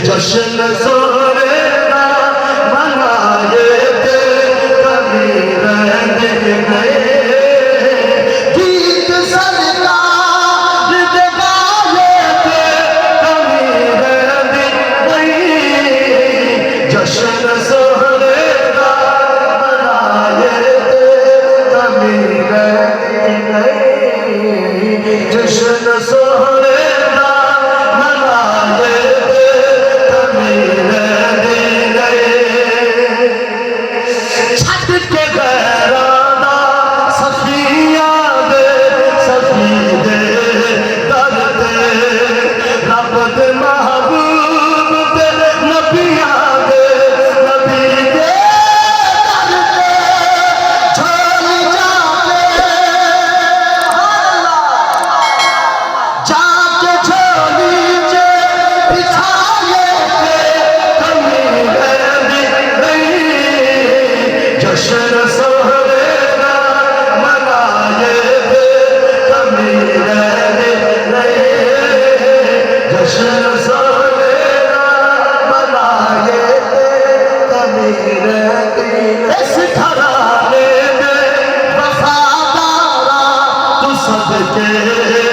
जश्न सोरे दा मनाए थे कभी रहने गए गीत सरकार दे गाए थे कभी रहने गए जश्न सोरे दा मनाए थे कभी रहने गए जश्न सोरे के